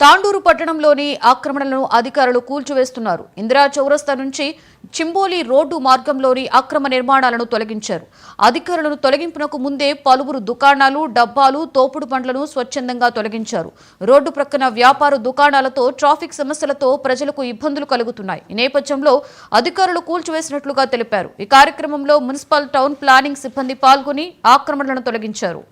తాండూరు పట్టణంలోని ఆక్రమణలను అధికారులు కూల్చివేస్తున్నారు. ఇందిరా చౌరస్తా నుంచి చింబోలి రోడ్డు మార్గంలోని అక్రమ నిర్మాణాలను తొలగించారు. అధికారులను తొలగింపునకు ముందే పలువురు దుకాణాలు, డబ్బాలు, తోపుడు బండ్లను స్వచ్ఛందంగా తొలగించారు. రోడ్డు ప్రక్కన వ్యాపార దుకాణాలతో ట్రాఫిక్ సమస్యలతో ప్రజలకు ఇబ్బందులు కలుగుతున్నాయి. ఈ నేపథ్యంలో అధికారులు కూల్చివేసినట్లుగా తెలిపారు. ఈ కార్యక్రమంలో మున్సిపల్ టౌన్ ప్లానింగ్ సిబ్బంది పాల్గొని ఆక్రమణలను తొలగించారు.